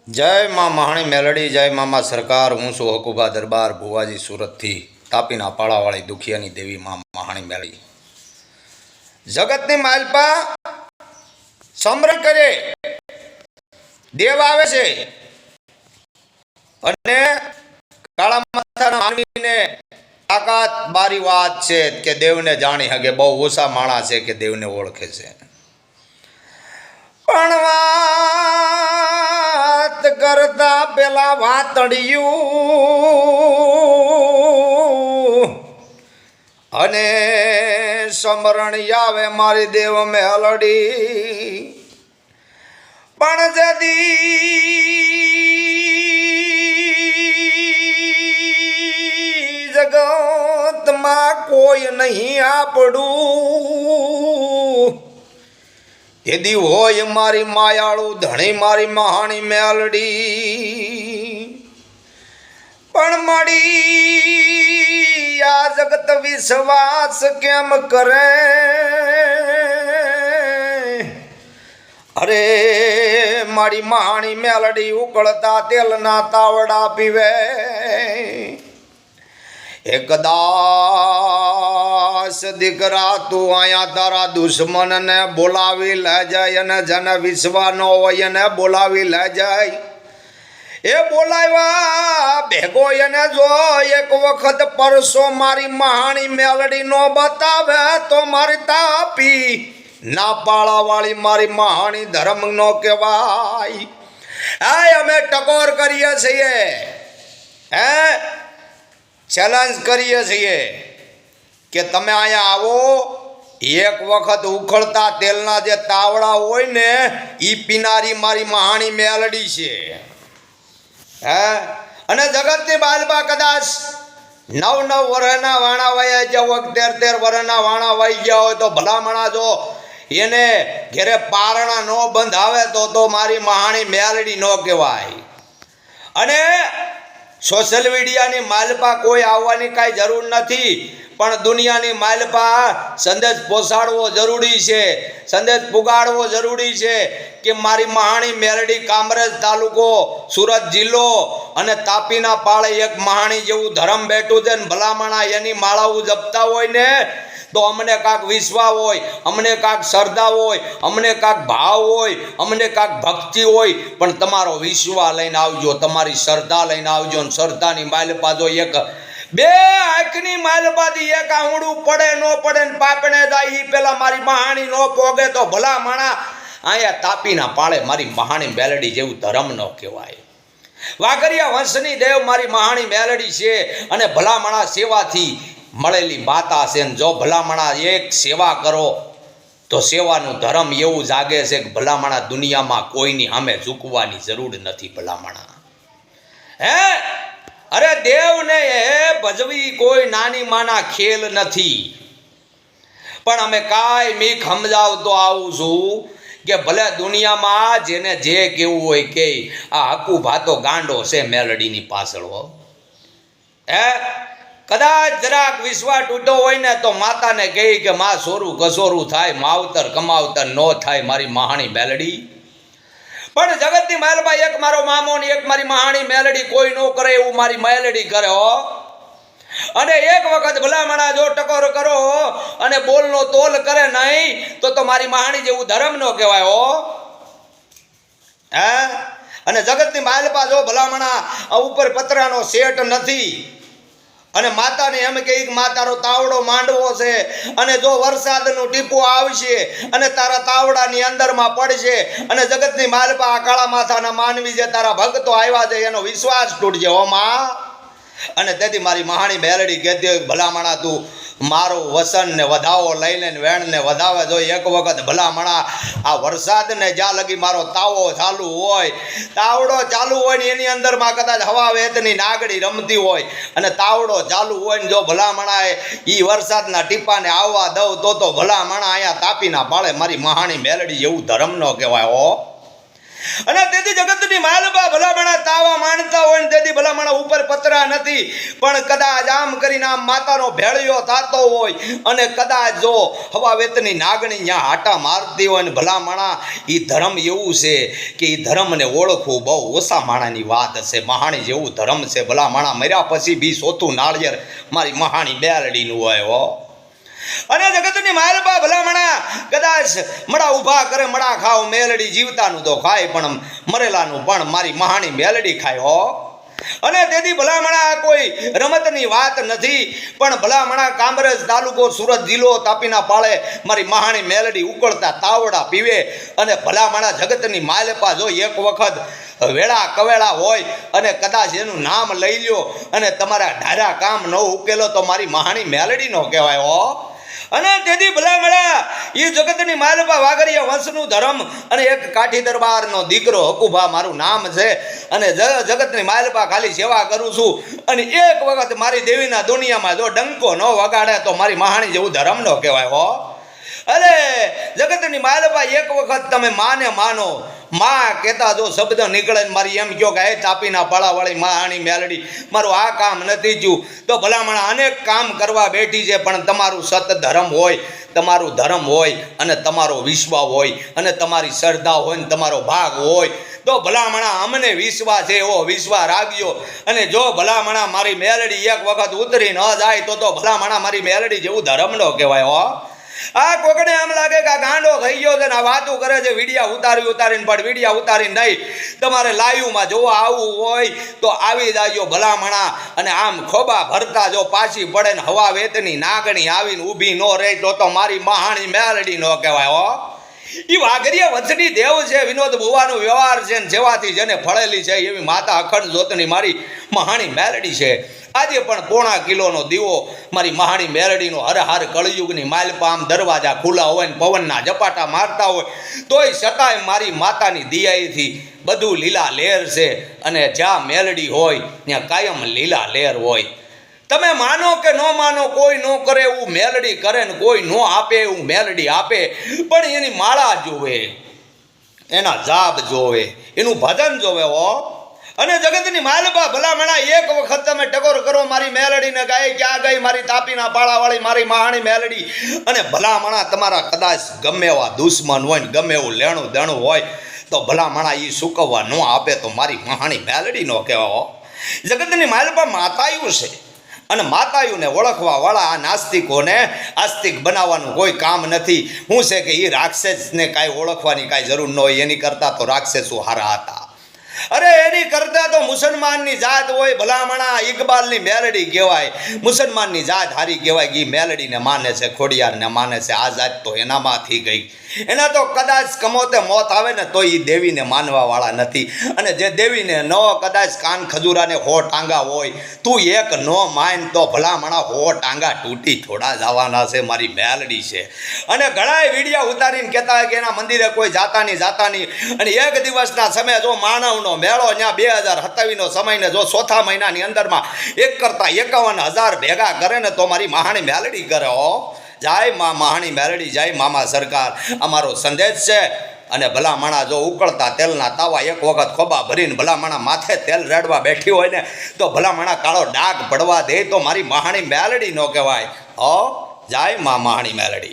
જય માં મહાણી મેલડી, જય મામા સરકાર. હું છું હકુબા દરબાર ભુવાજી સુરતથી. તાપીના પાળાવાળી દુખિયાની દેવી માં મહાણી મેલડી. જગતની માલપા સમરણ કરે દેવ આવે છે અને કાળા માથાના માનવીને તાકાત બારી વાત છે કે દેવને જાણી હગે. બહુ ઓછા માણા છે કે દેવને ઓળખે છે. પણ વાત કરતા પેલા વાતડિયું અને સમરણ આવે મારી દેવ મેલડી. પણ જદી જગતમાં કોઈ નહીં આપણું એદી હોય મારી માયાળું ધણી મારી મહાણી મેલડી. પણ મળી આ જગત વિશ્વાસ કેમ કરે? અરે મારી મહાણી મેલડી ઉકળતા તેલના તાવડા પીવે. એકદાસ દીકરા તું અહીંયા તારા દુશ્મન ને બોલાવી લે જાય અને જેને વિશ્વા ન હોય એને બોલાવી લે જાય. એ બોલાવ્યા ભેગો એને જો એક વખત પરસો મારી મહાણી મેલડી નો બતાવે તો મારી તાપી ના પાળા વાળી મારી મહાણી ધર્મ નો કહેવાય. અમે ટકોર કરીએ છીએ, ચેલેન્જ કરીએ છીએ કે તમે અહીંયા આવો, એક વખત ઉખળતા તેલના જે તાવડા હોય ને એ પીનારી મારી મહાણી મેલડી છે. અને જગતની બાલબા કદાચ 9 વર્ષના વાણા વયા ગયા હોય, 13 વર્ષના વાણા વહી ગયા હોય તો ભલામણા જો એને ઘેરે પારણા નો બંધ આવે તો મારી મહાણી મેલડી નો કહેવાય. અને સોશિયલ મીડિયાની માલપા કોઈ આવવાની કાંઈ જરૂર નથી, પણ દુનિયાની માલપા સંદેશ પહોંચાડવો જરૂરી છે, સંદેશ પુગાડવો જરૂરી છે કે મારી મહાણી મેલડી કામરેજ તાલુકો સુરત જિલ્લો અને તાપીના પાળે એક મહાણી જેવું ધર્મ બેઠું છે ને ભલામણા એની માળાઓ જપતા હોય ને તો અમને કાંક વિશ્વાસ હોય, અમને કાંક શ્રદ્ધા હોય, અમને કાંક ભાવ હોય, અમને કાંક ભક્તિ હોય. પણ તમારો વિશ્વાસ લઈને આવજો, તમારી શ્રદ્ધા લઈને આવજો. ને શ્રદ્ધાની માલપા જો એક બે આંખની માલપાથી એક આંગળું પડે ન પડે ને પાપણે જાય એ પેલા મારી મહાણી નો પોગે તો ભલા માણા અહીંયા તાપીના પાળે મારી મહાણી મેલડી જેવું ધર્મ ન કહેવાય. વાઘરિયા વંશની દેવ મારી મહાણી મેલડી છે અને ભલામણા સેવાથી મળેલી બાતા છે. જો ભલામણા એક સેવા કરો તો સેવાનું ધર્મ એવું જાગે છે કે ભલામણા દુનિયામાં કોઈની સામે ઝૂકવાની જરૂર નથી. ભલામણા અરે દેવને ભજવી કોઈ નાની માના ખેલ નથી. પણ અમે કાંઈ મીખ સમજાવતો આવું છું કે ભલે દુનિયામાં જેને જે કેવું હોય કે આ હકુ ભાતો ગાંડો છે મેલડીની પાછળ. કદાચ જરાક વિશ્વાસ તૂટો હોય ને તો માતાને કહી કે માં સોરું કસોરું થાય, માવતર કમાવતર ન થાય મારી મહાણી મેલડી. પણ જગતની માલબા એક મારો મામો ને એક મારી મહાણી મેલડી કોઈ નો કરે એવું મારી મેલડી કરે હો. અને એક વખત ભલામણા જો ટકોર કરો અને બોલનો તોલ કરે નહીં તો મારી મહાણી જેવું ધર્મ નો કહેવાય હો. અને જગતની માલપા જો ભલામણા ઉપર પતરાનો સેટ નથી અને માતાને એમ કહે કે મા તારો તાવડો માંડવો છે અને જો વરસાદનું ટીપું આવશે અને તારા તાવડાની અંદરમાં પડશે અને જગતની માલપા કાળા માથાના માનવી જે તારા ભક્તો આવ્યા છે એનો વિશ્વાસ તૂટશે હો માં. અને તેથી મારી મહાણી મેલડી કહેતી ભલામણા તું મારો વસન ને વધાવો લઈને વેણ ને વધાવે જો એક વખત ભલામણા આ વરસાદ ને જ્યાં લગી મારો તાવો ચાલુ હોય, તાવડો ચાલુ હોય ને એની અંદરમાં કદાચ હવા વેતની નાગડી રમતી હોય અને તાવડો ચાલુ હોય ને જો ભલામણા એ વરસાદના ટીપાને આવવા દઉં તો ભલામણા અહીંયા તાપીના પાળે મારી મહાણી મેલડી એવું ધર્મ ન કહેવાય હો. અને તેથી જગતની માલબા ભલામણા આવા માનતા હોય ને તેથી ભલામણા ઉપર પતરા નથી, પણ કદાચ આમ કરીને આમ માતાનો ભેળિયો થતો હોય અને કદાચ જો હવા વેતની નાગણી ત્યાં હાટા મારતી હોય ને ભલામણા એ ધર્મ એવું છે કે એ ધર્મને ઓળખવું બહુ ઓછા માણાની વાત હશે. મહાણી જેવું ધર્મ છે ભલામણા, મર્યા પછી બી સોતું નાળિયેર મારી મહાણી બેલડીનું હોય હો. અને જગતની માલબા ભલામણા કદાચ મડા ઊભા કરે, મડા ખાવ, મેલડી જીવતાનું તો ખાય પણ મરેલાનું પણ મારી મહાણી મેલડી ખાય હો. અને તેથી ભલામણા કોઈ રમતની વાત નથી, પણ ભલામણા કામરેજ તાલુકો સુરત જિલ્લો તાપીના પાળે મારી મહાણી મેલડી ઉકળતા તાવડા પીવે. અને ભલામણા જગતની માલપા જો એક વખત વેળા કવેળા હોય અને કદાચ એનું નામ લઈ લ્યો અને તમારા ધારા કામ ન ઉકેલો તો મારી મહાણી મેલડી નો કહેવાય હો. અને તેથી ભલામણા એ જગતની માલપા વાગરિયા વંશનું ધર્મ અને એક કાઠી દરબારનો દીકરો હકુભા મારું નામ છે. અને જગતની માલપા ખાલી સેવા કરું છું. અને એક વખત મારી દેવીના દુનિયામાં જો ડંકો ન વગાડે તો મારી મહાણી જેવું ધર્મ ન કહેવાય હો. અરે જગતની માલપા એક વખત તમે માને માનો, માં કહેતા જો શબ્દ નીકળે ને મારી એમ કહો કે હે તાપીના પાળાવાળી મહાણી મેલડી મારું આ કામ નથી થયું, તો ભલામણા અનેક કામ કરવા બેઠી છે. પણ તમારું સત ધર્મ હોય, તમારું ધર્મ હોય અને તમારો વિશ્વાસ હોય અને તમારી શ્રદ્ધા હોય ને તમારો ભાગ હોય તો ભલામણા અમને વિશ્વાસ છે એવો વિશ્વાસ રાખ્યો. અને જો ભલામણા મારી મેલડી એક વખત ઉતરી ન જાય તો ભલામણા મારી મેલડી જેવું ધર્મ ન કહેવાય હો. આ કોકને એમ લાગે કે આ ગાંડો થઈ ગયો છે ને આ વાતું કરે છે, વિડિયા ઉતારીને પણ વિડિયા ઉતારીને નહીં. તમારે લાઈવમાં જોવા આવવું હોય તો આવી જાજો ભલામણા. અને આમ ખોબા ભરતા જો પાછી પડે ને હવા વેતની નાગણી આવીને ઊભી ન રહે તો મારી મહાણી મેલડી ન કહેવાય હો. એ વાઘરિયા વંશની દેવ છે, વિનોદ બુવાનો વ્યવહાર છે ને જેવાથી જેને ફળેલી છે એવી માતા અખંડ જ્યોતની મારી મહાણી મેલડી છે. આજે પણ 1.5 કિલોનો દીવો મારી મહાણી મેલડીનો હર હર કળયુગની માલપા આમ દરવાજા ખુલ્લા હોય ને પવનના ઝપાટા મારતા હોય તોય છતાંય મારી માતાની દિયાઈથી બધું લીલા લહેર છે. અને જ્યાં મેલડી હોય ત્યાં કાયમ લીલા લહેર હોય. તમે માનો કે ન માનો, કોઈ ન કરે એવું મેલડી કરે ને કોઈ ન આપે એવું મેલડી આપે. પણ એની માળા જોવે, એના જાપ જોવે, એનું ભજન જોવે હો. અને જગતની માલપા ભલામણા એક વખત તમે ટકોર કરો મારી મેલડીને ગાય ક્યાં ગઈ મારી તાપીના પાળાવાળી મારી મહાણી મેલડી. અને ભલામણા તમારા કદાચ ગમે એવા દુશ્મન હોય ને ગમે એવું લેણું દેણું હોય તો ભલામણા એ સૂકવવા ન આપે તો મારી મહાણી મેલડી નો કહેવા. જગતની માલપા માતાયું છે અને માતાયુને ઓળખવા વાળા આ નાસ્તિકોને આસ્તિક બનાવવાનું કોઈ કામ નથી. શું છે કે એ રાક્ષસને કાંઈ ઓળખવાની કાંઈ જરૂર ન હોય, એની કરતાં તો રાક્ષસો હારા હતા. અરે એની કરતા તો મુસલમાનની જાત હોય ભલામણા ઇકબાલની મેલડી કહેવાય. મુસલમાનની જાત હારી કહેવાય કે મેલડીને માને છે, ખોડિયારને માને છે. આ જાત તો એનામાંથી ગઈ. એના તો કદાચ કમોતે મોત આવે ને તો એ દેવીને માનવા વાળા નથી. અને જે દેવીને ન કદાચ કાન ખજૂરાને 100 ટાંગા હોય, તું એક ન માન તો ભલામણા 100 ટાંગા તૂટી થોડા જવાના છે. મારી મેલડી છે. અને ઘણાય વિડિયા ઉતારીને કહેતા હોય કે એના મંદિરે કોઈ જાતા નહીં. અને એક દિવસના સમય જો માનવનો મેળો ત્યાં 2027નો સમયને જો ચોથા મહિનાની અંદરમાં 1 કરતાં 51,000 ભેગા કરે ને તો મારી મહાણી મેલડી કરે હો. જય મા મહાણી મેલડી, જય મામા સરકાર અમારો સંદેશ છે. અને ભલામણા જો ઉકળતા તેલના તાવા એક વખત ખોબા ભરીને ભલામણા માથે તેલ રેડવા બેઠી હોય ને તો ભલામણા કાળો ડાઘ પડવા દે તો મારી મહાણી મેલડી ન કહેવાય હો. જય મા મહાણી મેલડી.